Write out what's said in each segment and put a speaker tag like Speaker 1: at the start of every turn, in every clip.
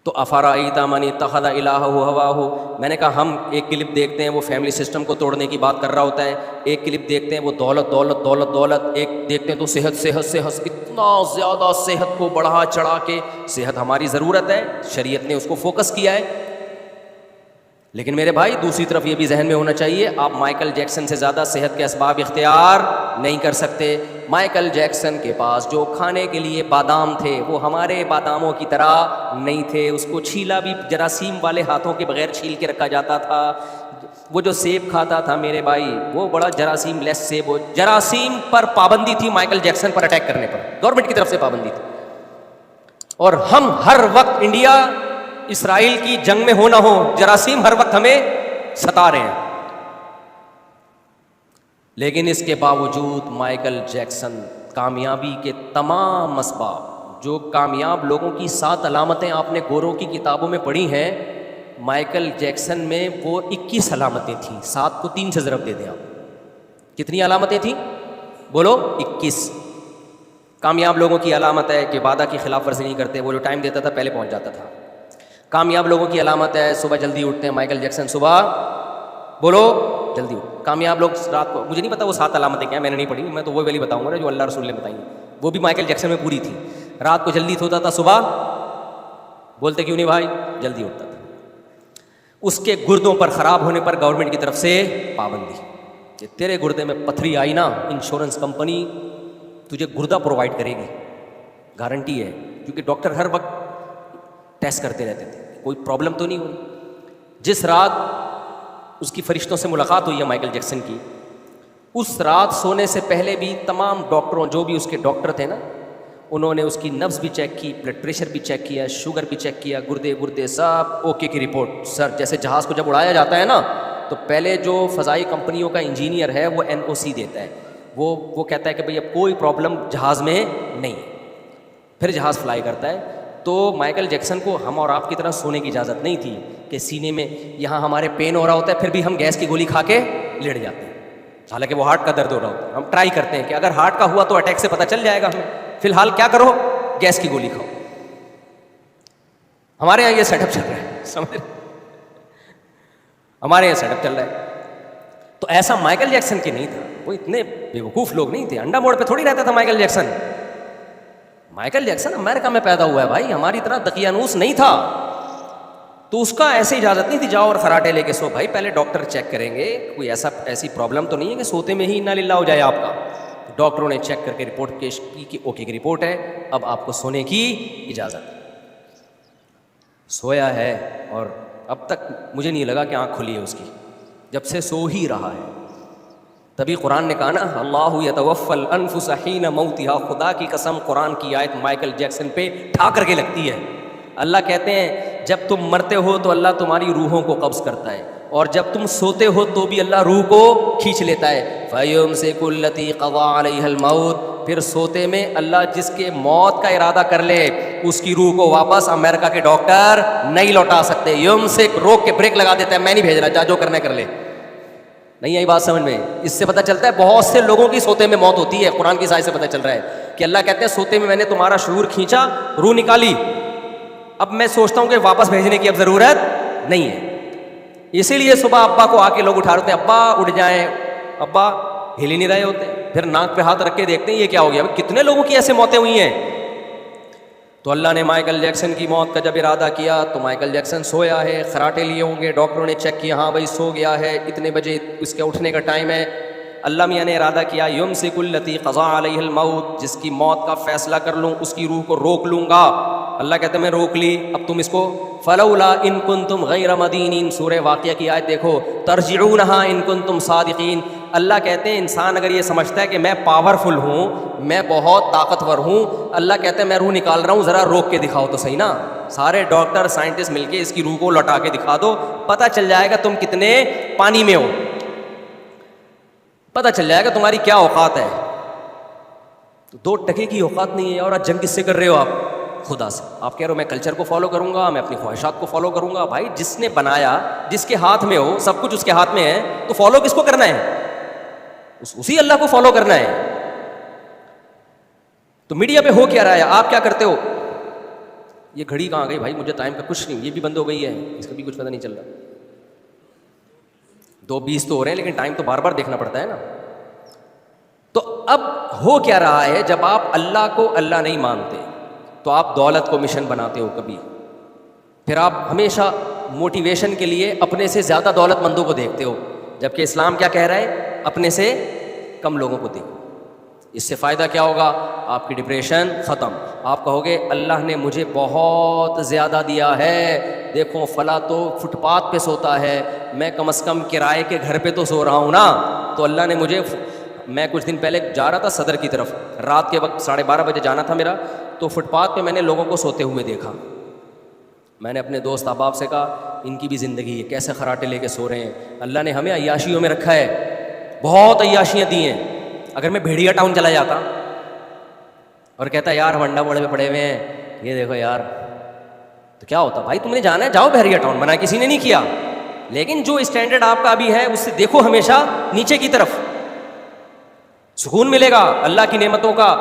Speaker 1: تو افرأیت من اتخذ الہہ ہواہ، میں نے کہا ہم ایک کلپ دیکھتے ہیں وہ فیملی سسٹم کو توڑنے کی بات کر رہا ہوتا ہے، ایک کلپ دیکھتے ہیں وہ دولت دولت دولت دولت، ایک دیکھتے ہیں تو صحت صحت صحت، اتنا زیادہ صحت کو بڑھا چڑھا کے، صحت ہماری ضرورت ہے، شریعت نے اس کو فوکس کیا ہے. لیکن میرے بھائی دوسری طرف یہ بھی ذہن میں ہونا چاہیے، آپ مائیکل جیکسن سے زیادہ صحت کے اسباب اختیار نہیں کر سکتے. مائیکل جیکسن کے پاس جو کھانے کے لیے بادام تھے وہ ہمارے باداموں کی طرح نہیں تھے، اس کو چھیلا بھی جراثیم والے ہاتھوں کے بغیر چھیل کے رکھا جاتا تھا. وہ جو سیب کھاتا تھا میرے بھائی وہ بڑا جراثیم لیس سیب، جراثیم پر پابندی تھی مائیکل جیکسن پر اٹیک کرنے پر، گورنمنٹ کی طرف سے پابندی تھی. اور ہم ہر وقت انڈیا اسرائیل کی جنگ میں ہو نہ ہو، جراثیم ہر وقت ہمیں ستا رہے ہیں. لیکن اس کے باوجود مائیکل جیکسن کامیابی کے تمام اسباب، جو کامیاب لوگوں کی 7 علامتیں آپ نے گوروں کی کتابوں میں پڑھی ہیں، مائیکل جیکسن میں وہ 21 علامتیں تھیں. 7 کو 3 سے ضرب دے دیں آپ، کتنی علامتیں تھیں بولو؟ 21. کامیاب لوگوں کی علامت ہے کہ وعدہ کی خلاف ورزی نہیں کرتے، وہ جو ٹائم دیتا تھا پہلے پہنچ جاتا تھا. کامیاب لوگوں کی علامت ہے صبح جلدی اٹھتے ہیں، مائیکل جیکسن صبح بولو جلدی اٹھ. کامیاب لوگ رات کو، مجھے نہیں پتا وہ 7 علامتیں کیا ہیں، میں نے نہیں پڑھی، میں تو وہ والی بتاؤں گا جو اللہ رسول نے بتائی ہیں، وہ بھی مائیکل جیکسن میں پوری تھی. رات کو جلدی سوتا تھا، صبح بولتے کیوں نہیں بھائی جلدی اٹھتا تھا. اس کے گردوں پر خراب ہونے پر گورنمنٹ کی طرف سے پابندی کہ تیرے گردے میں پتھری آئی نا، انشورنس کمپنی تجھے گردہ پرووائڈ کرے گی، گارنٹی ہے، کیونکہ ڈاکٹر ہر وقت ٹیسٹ کرتے رہتے تھے کوئی پرابلم تو نہیں ہوئی. جس رات اس کی فرشتوں سے ملاقات ہوئی ہے مائیکل جیکسن کی، اس رات سونے سے پہلے بھی تمام ڈاکٹروں، جو بھی اس کے ڈاکٹر تھے نا، انہوں نے اس کی نبض بھی چیک کی، بلڈ پریشر بھی چیک کیا، شوگر بھی چیک کیا، گردے سب اوکے کی رپورٹ. سر جیسے جہاز کو جب اڑایا جاتا ہے نا تو پہلے جو فضائی کمپنیوں کا انجینئر ہے وہ NOC دیتا ہے، وہ کہتا ہے کہ بھئی اب کوئی پرابلم جہاز میں نہیں، پھر جہاز فلائی کرتا ہے. تو مائیکل جیکسن کو ہم اور آپ کی طرح سونے کی اجازت نہیں تھی کہ سینے میں یہاں ہمارے پین ہو رہا ہوتا ہے پھر بھی ہم گیس کی گولی کھا کے لیٹ جاتے ہیں، حالانکہ وہ ہارٹ کا درد ہو رہا ہوتا ہے. ہم ٹرائی کرتے ہیں کہ اگر ہارٹ کا ہوا تو اٹیک سے پتہ چل جائے گا ہمیں، فی الحال کیا کرو گیس کی گولی کھاؤ. ہمارے یہاں یہ سیٹ اپ چل رہا ہے، سمجھ ہمارے یہاں سیٹ اپ چل رہا ہے. تو ایسا مائیکل جیکسن کی نہیں تھا، وہ اتنے بیوقوف لوگ نہیں تھے. انڈا موڑ پہ تھوڑی رہتا تھا مائیکل جیکسن. مائیکل جیکسن امریکہ میں پیدا ہوا ہے بھائی، ہماری طرح دقیانوس نہیں تھا. تو اس کا ایسے اجازت نہیں تھی جاؤ اور خراٹے لے کے سو. بھائی پہلے ڈاکٹر چیک کریں گے کوئی ایسی پرابلم تو نہیں ہے کہ سوتے میں ہی انا للہ ہو جائے آپ کا. ڈاکٹروں نے چیک کر کے رپورٹ پیش کی کہ اوکے کی رپورٹ ہے، اب آپ کو سونے کی اجازت. سویا ہے اور اب تک مجھے نہیں لگا کہ آنکھ کھلی ہے اس کی، جب سے سو ہی رہا ہے. تبھی قرآن نے کہا نا اللہ یتوفی الانفس حین موتها، خدا کی قسم قرآن کی آیت مائیکل جیکسن پہ ٹھا کر کے لگتی ہے. اللہ کہتے ہیں جب تم مرتے ہو تو اللہ تمہاری روحوں کو قبض کرتا ہے، اور جب تم سوتے ہو تو بھی اللہ روح کو کھینچ لیتا ہے. فَيُمْسِكُ الَّتِي قَضَىٰ عَلَيْهَا الْمَوْتَ، پھر سوتے میں اللہ جس کے موت کا ارادہ کر لے اس کی روح کو واپس امریکہ کے ڈاکٹر نہیں لوٹا سکتے. یمسک، روک کے بریک لگا دیتا ہے، میں نہیں بھیج رہا، جا جو کرنا کر لے. نہیں آئی بات سمجھ میں؟ اس سے پتہ چلتا ہے بہت سے لوگوں کی سوتے میں موت ہوتی ہے. قرآن کی سائے سے پتہ چل رہا ہے کہ اللہ کہتے ہیں سوتے میں نے تمہارا شعور کھینچا، روح نکالی، اب میں سوچتا ہوں کہ واپس بھیجنے کی اب ضرورت نہیں ہے. اسی لیے صبح ابا کو آ کے لوگ اٹھا رہے ہیں، ابا اٹھ جائیں، ابا ہل ہی نہیں رہے ہوتے. پھر ناک پہ ہاتھ رکھ کے دیکھتے ہیں یہ کیا ہو گیا. کتنے لوگوں کی ایسے موتیں ہوئی ہیں. تو اللہ نے مائیکل جیکسن کی موت کا جب ارادہ کیا تو مائیکل جیکسن سویا ہے، خراٹے لیے ہوں گے، ڈاکٹروں نے چیک کیا ہاں بھائی سو گیا ہے، اتنے بجے اس کے اٹھنے کا ٹائم ہے. اللہ میاں نے ارادہ کیا یمسک التی قضا علیہ الموت، جس کی موت کا فیصلہ کر لوں اس کی روح کو روک لوں گا. اللہ کہتے ہیں میں روک لی، اب تم اس کو فلولا ان کنتم غیر مدینین، سورہ واقعہ کی آیت دیکھو، ترجعونہا ان کنتم صادقین. اللہ کہتے ہیں انسان اگر یہ سمجھتا ہے کہ میں پاورفل ہوں، میں بہت طاقتور ہوں، اللہ کہتے ہیں میں روح نکال رہا ہوں، ذرا روک کے دکھاؤ تو صحیح نا. سارے ڈاکٹر سائنٹسٹ مل کے اس کی روح کو لوٹا کے دکھا دو، پتہ چل جائے گا تم کتنے پانی میں ہو، پتہ چل جائے گا تمہاری کیا اوقات ہے. تو 2 ٹکے کی اوقات نہیں ہے. اور آج جنگ کس سے کر رہے ہو آپ؟ خدا سے. آپ کہہ رہے ہو میں کلچر کو فالو کروں گا، میں اپنی خواہشات کو فالو کروں گا. بھائی جس نے بنایا، جس کے ہاتھ میں ہو، سب کچھ اس کے ہاتھ میں ہے، تو فالو کس کو کرنا ہے؟ اسی اللہ کو فالو کرنا ہے. تو میڈیا پہ ہو کیا رہا ہے، آپ کیا کرتے ہو؟ یہ گھڑی کہاں گئی بھائی؟ مجھے ٹائم کا کچھ نہیں، یہ بھی بند ہو گئی ہے، اس کا بھی کچھ پتہ نہیں چل رہا. 2:20 تو ہو رہے ہیں لیکن ٹائم تو بار بار دیکھنا پڑتا ہے نا. تو اب ہو کیا رہا ہے، جب آپ اللہ کو اللہ نہیں مانتے تو آپ دولت کو مشن بناتے ہو کبھی، پھر آپ ہمیشہ موٹیویشن کے لیے اپنے سے زیادہ دولت مندوں کو دیکھتے ہو، جبکہ اسلام کیا کہہ رہا ہے؟ اپنے سے کم لوگوں کو دیکھو. اس سے فائدہ کیا ہوگا؟ آپ کی ڈپریشن ختم. آپ کہو گے اللہ نے مجھے بہت زیادہ دیا ہے، دیکھو فلاں تو فٹ پاتھ پہ سوتا ہے، میں کم از کم کرائے کے گھر پہ تو سو رہا ہوں نا. تو اللہ نے مجھے، میں کچھ دن پہلے جا رہا تھا صدر کی طرف، رات کے وقت 12:30 بجے جانا تھا میرا، تو فٹ پاتھ پہ میں نے لوگوں کو سوتے ہوئے دیکھا. میں نے اپنے دوست احباب سے کہا ان کی بھی زندگی ہے، کیسے خراٹے لے کے سو رہے ہیں. اللہ نے ہمیں عیاشیوں میں رکھا ہے، بہت عیاشیاں دی ہیں. اگر میں بھیڑیا ٹاؤن چلا جاتا اور کہتا یار ونڈا بوڑے پہ پڑے ہوئے ہیں، یہ دیکھو یار، تو کیا ہوتا؟ بھائی تم نے جانا ہے جاؤ بھیڑیا ٹاؤن، منع کسی نے نہیں کیا، لیکن جو اسٹینڈرڈ آپ کا ابھی ہے اس سے دیکھو ہمیشہ نیچے کی طرف. سکون ملے گا، اللہ کی نعمتوں کا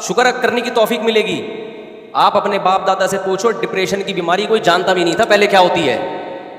Speaker 1: شکر کرنے کی توفیق ملے گی. آپ اپنے باپ دادا سے پوچھو، ڈپریشن کی بیماری کوئی جانتا بھی نہیں تھا پہلے کیا ہوتی ہے،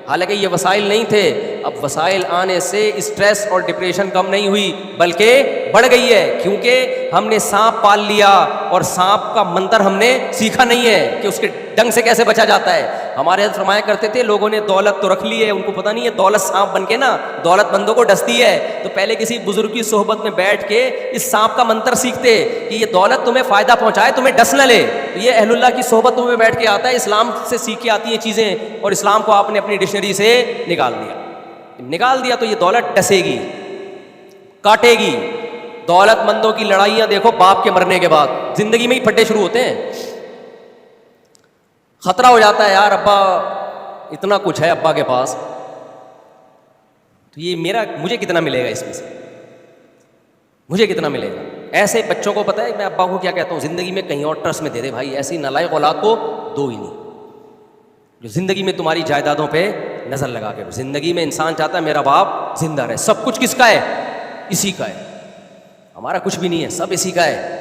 Speaker 1: حالانکہ یہ وسائل نہیں تھے. اب وسائل آنے سے اسٹریس اور ڈپریشن کم نہیں ہوئی بلکہ بڑھ گئی ہے، کیونکہ ہم نے سانپ پال لیا اور سانپ کا منتر ہم نے سیکھا نہیں ہے کہ اس کے ڈنگ سے کیسے بچا جاتا ہے. ہمارے حضرت فرمایا کرتے تھے لوگوں نے دولت تو رکھ لی ہے، ان کو پتہ نہیں ہے دولت سانپ بن کے نا دولت مندوں کو ڈستی ہے. تو پہلے کسی بزرگ کی صحبت میں بیٹھ کے اس سانپ کا منتر سیکھتے کہ یہ دولت تمہیں فائدہ پہنچائے، تمہیں ڈس نہ لے. تو یہ اہل اللہ کی صحبتوں میں بیٹھ کے آتا ہے، اسلام سے سیکھ کے آتی ہیں چیزیں، اور اسلام کو آپ نے اپنی ڈکشنری سے نکال دیا تو یہ دولت ڈسے گی، کاٹے گی. دولت مندوں کی لڑائیاں دیکھو باپ کے مرنے کے بعد زندگی میں ہی پھٹے شروع ہوتے ہیں. خطرہ ہو جاتا ہے یار ابا اتنا کچھ ہے ابا کے پاس، تو یہ مجھے کتنا ملے گا، اس میں سے مجھے کتنا ملے گا. ایسے بچوں کو پتہ ہے میں ابا کو کیا کہتا ہوں، زندگی میں کہیں اور ٹرسٹ میں دے دے بھائی، ایسی نالائق اولاد کو دو ہی نہیں جو زندگی میں تمہاری جائیدادوں پہ نظر لگا کے. زندگی میں انسان چاہتا ہے میرا باپ زندہ رہے، سب کچھ کس کا ہے؟ اسی کا ہے. ہمارا کچھ بھی نہیں ہے، سب اسی کا ہے.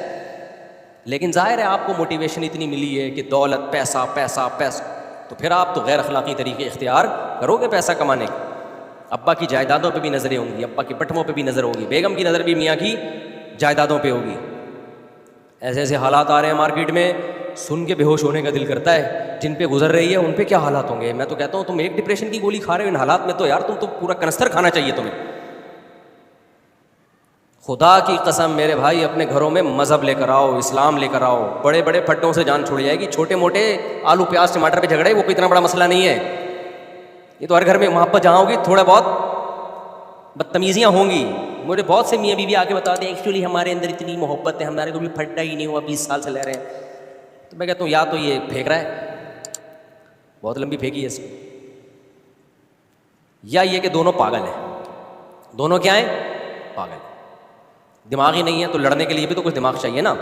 Speaker 1: لیکن ظاہر ہے آپ کو موٹیویشن اتنی ملی ہے کہ دولت، پیسہ پیسہ پیسہ، تو پھر آپ تو غیر اخلاقی طریقے اختیار کرو گے پیسہ کمانے کے. ابا کی جائیدادوں پہ بھی نظریں ہوں گی، ابا کی پٹموں پہ بھی نظر ہوگی، بیگم کی نظر بھی میاں کی جائیدادوں پہ ہوگی. ایسے ایسے حالات آ رہے ہیں مارکیٹ میں، سن کے بے ہوش ہونے کا دل کرتا ہے. جن پہ گزر رہی ہے ان پہ کیا حالات ہوں گے. میں تو کہتا ہوں تم ایک ڈپریشن کی گولی کھا رہے ہو، ان حالات میں تو یار تم تو پورا کنستر کھانا چاہیے تمہیں. خدا کی قسم میرے بھائی اپنے گھروں میں مذہب لے کر آؤ، اسلام لے کر آؤ، بڑے بڑے پھڈوں سے جان چھوڑ جائے گی. چھوٹے موٹے آلو پیاز ٹماٹر پہ جھگڑے وہ کوئی اتنا بڑا مسئلہ نہیں ہے. یہ تو ہر گھر میں محبت جہاں ہوگی تھوڑا بہت بدتمیزیاں ہوں گی. مجھے بہت سے میاں بیوی آ کے بتا دیں ایکچولی ہمارے اندر اتنی محبت ہے، ہمارے کو بھی پھٹا ہی نہیں ہوا، 20 سال سے لے رہے ہیں. تو میں کہتا ہوں یا تو یہ پھینک رہا ہے، بہت لمبی پھینکی ہے اس کو، یا یہ کہ دونوں پاگل ہیں. دونوں کیا ہیں؟ پاگل. دماغ ہی نہیں ہے تو لڑنے کے لیے بھی تو کچھ دماغ چاہیے نا.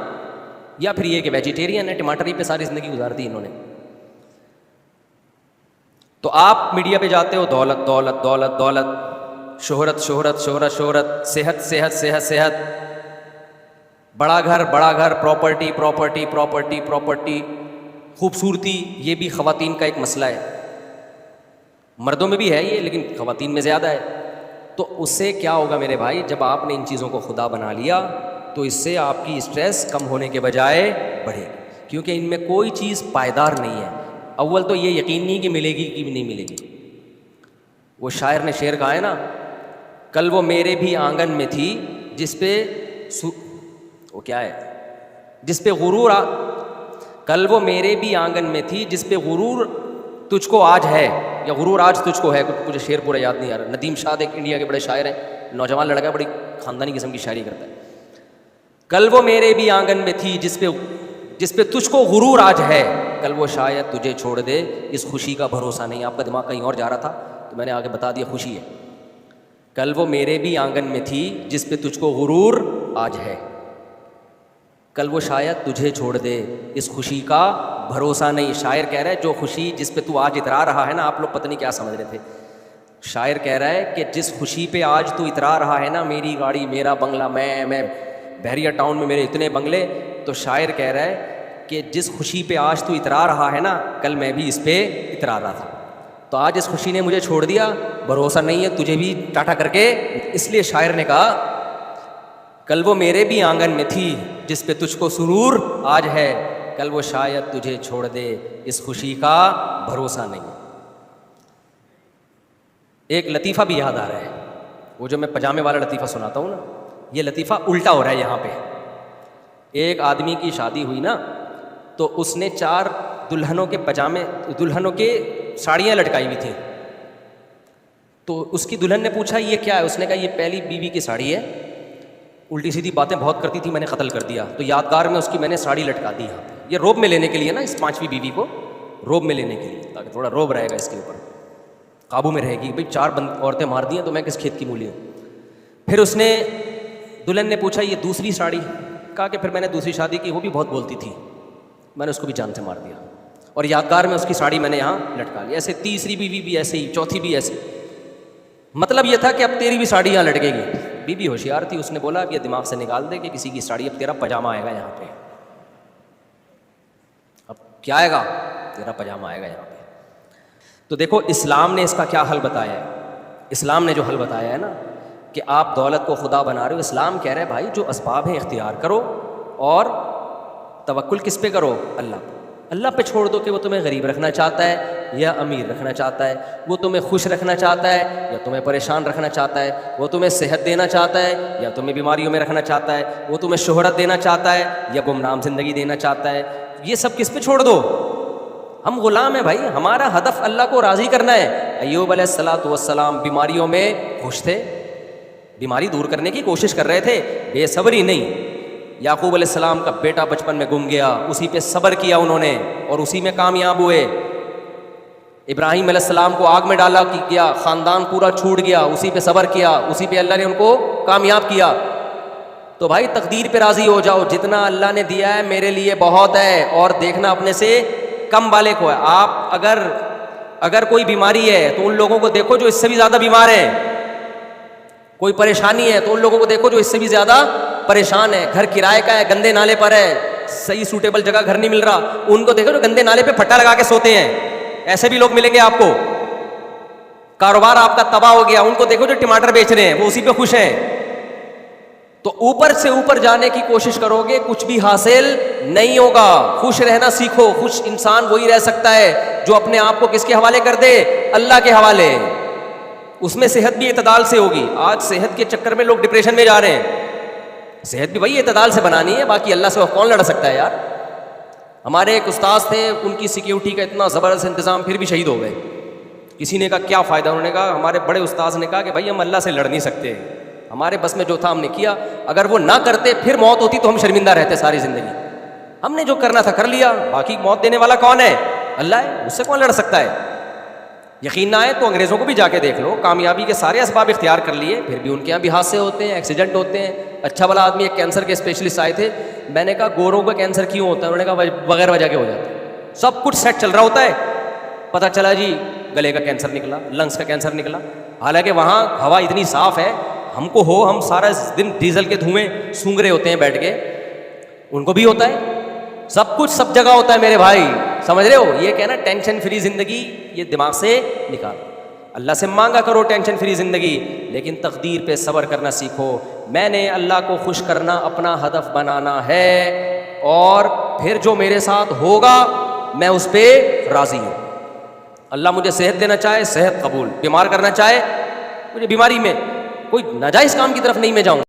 Speaker 1: یا پھر یہ کہ ویجیٹیرین ہے، ٹماٹر ہی پہ ساری زندگی گزار دی انہوں نے. تو آپ میڈیا پہ جاتے ہو دولت دولت دولت دولت، شہرت شہرت شہرت شہرت، صحت صحت صحت صحت، بڑا گھر بڑا گھر، پراپرٹی پراپرٹی پراپرٹی پراپرٹی، خوبصورتی. یہ بھی خواتین کا ایک مسئلہ ہے، مردوں میں بھی ہے یہ لیکن خواتین میں زیادہ ہے. تو اس سے کیا ہوگا میرے بھائی، جب آپ نے ان چیزوں کو خدا بنا لیا تو اس سے آپ کی اسٹریس کم ہونے کے بجائے بڑھے گی، کیونکہ ان میں کوئی چیز پائیدار نہیں ہے. اول تو یہ یقین نہیں کہ ملے گی کہ نہیں ملے گی. وہ شاعر نے شعر کہا ہے نا، کل وہ میرے بھی آنگن میں تھی جس پہ وہ کیا ہے، جس پہ غرور کل وہ میرے بھی آنگن میں تھی جس پہ غرور تجھ کو آج ہے، یا غرور آج تجھ کو ہے. مجھے شعر پورا یاد نہیں آ رہا. ندیم شاد ایک انڈیا کے بڑے شاعر ہیں، نوجوان لڑکا، بڑی خاندانی قسم کی شاعری کرتا ہے. کل وہ میرے بھی آنگن میں تھی جس پہ تجھ کو غرور آج ہے، کل وہ شاید تجھے چھوڑ دے، اس خوشی کا بھروسہ نہیں. آپ کا دماغ کہیں اور جا رہا تھا تو میں نے آگے بتا دیا، خوشی ہے. کل وہ میرے بھی آنگن میں تھی جس پہ تجھ کو غرور آج ہے، کل وہ شاید تجھے چھوڑ دے، اس خوشی کا بھروسہ نہیں. شاعر کہہ رہا ہے جو خوشی جس پہ تو آج اترا رہا ہے نا، آپ لوگ پتہ نہیں کیا سمجھ رہے تھے. شاعر کہہ رہا ہے کہ جس خوشی پہ آج تو اترا رہا ہے نا، میری گاڑی میرا بنگلہ، میں بحریہ ٹاؤن میں میرے اتنے بنگلے، تو شاعر کہہ رہا ہے کہ جس خوشی پہ آج تو اترا رہا ہے نا، کل میں بھی اس پہ اترا رہا تھا، تو آج اس خوشی نے مجھے چھوڑ دیا، بھروسہ نہیں ہے تجھے بھی ٹاٹا کر کے. اس لیے شاعر نے کہا کل وہ میرے بھی آنگن میں تھی جس پہ تجھ کو سرور آج ہے، کل وہ شاید تجھے چھوڑ دے، اس خوشی کا بھروسہ نہیں. ایک لطیفہ بھی یاد آ رہا ہے، وہ جو میں پجامے والا لطیفہ سناتا ہوں نا، یہ لطیفہ الٹا ہو رہا ہے یہاں پہ. ایک آدمی کی شادی ہوئی نا، تو اس نے 4 دلہنوں کے پجامے، دلہنوں کے ساڑیاں لٹکائی ہوئی تھیں. تو اس کی دلہن نے پوچھا یہ کیا ہے؟ اس نے کہا یہ پہلی بیوی کی ساڑی ہے، الٹی سیدھی باتیں بہت کرتی تھی، میں نے قتل کر دیا، تو یادگار میں اس کی میں نے ساڑی لٹکا دی یہاں پہ. یہ روب میں لینے کے لیے نا، اس 5ویں بیوی کو روب میں لینے کے لیے، تاکہ تھوڑا روب رہے گا اس کے اوپر، قابو میں رہے گی. بھائی 4 عورتیں مار دی ہیں تو میں کس کھیت کی مولی ہوں. پھر اس نے دلہن نے پوچھا یہ دوسری ساڑی؟ کہا کہ پھر میں نے دوسری شادی کی، وہ بھی بہت بولتی تھی، میں نے اس کو بھی جان سے مار دیا، اور یادگار میں اس کی ساڑی میں نے یہاں لٹکا لی. ایسے تیسری بیوی بھی ایسے ہی، چوتھی بھی ایسے. مطلب یہ تھا کہ اب تیری بھی ساڑی یہاں لٹکے گی. بیوی ہوشیار تھی، اس نے بولا اب یہ دماغ سے نکال دے کہ کسی کی ساڑی، اب تیرا پجامہ آئے گا یہاں پہ. اب کیا آئے گا؟ تیرا پجامہ آئے گا یہاں پہ. تو دیکھو اسلام نے اس کا کیا حل بتایا ہے. اسلام نے جو حل بتایا ہے نا کہ آپ دولت کو خدا بنا رہے ہو، اسلام کہہ رہے ہیں بھائی جو اسباب ہیں اختیار کرو، اور توکل کس پہ کرو؟ اللہ پہ. اللہ پہ چھوڑ دو کہ وہ تمہیں غریب رکھنا چاہتا ہے یا امیر رکھنا چاہتا ہے، وہ تمہیں خوش رکھنا چاہتا ہے یا تمہیں پریشان رکھنا چاہتا ہے، وہ تمہیں صحت دینا چاہتا ہے یا تمہیں بیماریوں میں رکھنا چاہتا ہے، وہ تمہیں شہرت دینا چاہتا ہے یا گمنام زندگی دینا چاہتا ہے. یہ سب کس پہ چھوڑ دو؟ ہم غلام ہیں بھائی، ہمارا ہدف اللہ کو راضی کرنا ہے. ایوب علیہ السلام بیماریوں میں خوش تھے، بیماری دور کرنے کی کوشش کر رہے تھے، بے صبری نہیں. یعقوب علیہ السلام کا بیٹا بچپن میں گم گیا، اسی پہ صبر کیا انہوں نے اور اسی میں کامیاب ہوئے. ابراہیم علیہ السلام کو آگ میں ڈالا کیا، خاندان پورا چھوٹ گیا، اسی پہ صبر کیا، اسی پہ اللہ نے ان کو کامیاب کیا. تو بھائی تقدیر پہ راضی ہو جاؤ، جتنا اللہ نے دیا ہے میرے لیے بہت ہے، اور دیکھنا اپنے سے کم والے کو ہے. آپ اگر کوئی بیماری ہے تو ان لوگوں کو دیکھو جو اس سے بھی زیادہ بیمار ہیں، کوئی پریشانی ہے تو ان لوگوں کو دیکھو جو اس سے بھی زیادہ پریشان ہے. گھر کرائے کا ہے، گندے نالے پر ہے، صحیح سوٹیبل جگہ گھر نہیں مل رہا، ان کو دیکھو جو گندے نالے پہ پھٹا لگا کے سوتے ہیں. ایسے بھی لوگ ملیں گے آپ کو. کاروبار آپ کا تباہ ہو گیا، ان کو دیکھو جو ٹماٹر بیچ رہے ہیں، وہ اسی پہ خوش ہیں. تو اوپر سے اوپر جانے کی کوشش کرو گے کچھ بھی حاصل نہیں ہوگا. خوش رہنا سیکھو. خوش انسان وہی رہ سکتا ہے جو اپنے آپ کو کس کے حوالے کر دے؟ اللہ کے حوالے. اس میں صحت بھی اعتدال سے ہوگی. آج صحت کے چکر میں لوگ ڈپریشن میں جا رہے ہیں. صحت بھی وہی اعتدال سے بنانی ہے، باقی اللہ سے کون لڑ سکتا ہے یار. ہمارے ایک استاذ تھے، ان کی سیکیورٹی کا اتنا زبردست انتظام، پھر بھی شہید ہو گئے. کسی نے کہا کیا فائدہ؟ انہوں نے کہا، ہمارے بڑے استاذ نے کہا کہ بھائی ہم اللہ سے لڑ نہیں سکتے، ہمارے بس میں جو تھا ہم نے کیا، اگر وہ نہ کرتے پھر موت ہوتی تو ہم شرمندہ رہتے ساری زندگی. ہم نے جو کرنا تھا کر لیا، باقی موت دینے والا کون ہے؟ اللہ ہے، اس سے کون لڑ سکتا ہے. یقین نہ آئے تو انگریزوں کو بھی جا کے دیکھ لو، کامیابی کے سارے اسباب اختیار کر لیے، پھر بھی ان کے یہاں بھی حادثے ہوتے ہیں، ایکسیڈنٹ ہوتے ہیں. اچھا بھلا آدمی، ایک کینسر کے اسپیشلسٹ آئے تھے، میں نے کہا گوروں کا کینسر کیوں ہوتا ہے؟ انہوں نے کہا بغیر وجہ کے ہو جاتا ہے، سب کچھ سیٹ چل رہا ہوتا ہے، پتہ چلا جی گلے کا کینسر نکلا، لنگس کا کینسر نکلا. حالانکہ وہاں ہوا اتنی صاف ہے، ہم کو ہم سارا دن ڈیزل کے دھوئیں سونگھ رہے ہوتے ہیں بیٹھ کے، ان کو بھی ہوتا ہے. سب کچھ سب جگہ ہوتا ہے میرے بھائی، سمجھ رہے ہو؟ یہ کہنا ٹینشن فری زندگی، یہ دماغ سے نکال. اللہ سے مانگا کرو ٹینشن فری زندگی، لیکن تقدیر پہ صبر کرنا سیکھو. میں نے اللہ کو خوش کرنا اپنا ہدف بنانا ہے، اور پھر جو میرے ساتھ ہوگا میں اس پہ راضی ہوں. اللہ مجھے صحت دینا چاہے صحت قبول، بیمار کرنا چاہے مجھے بیماری میں، کوئی ناجائز کام کی طرف نہیں میں جاؤں.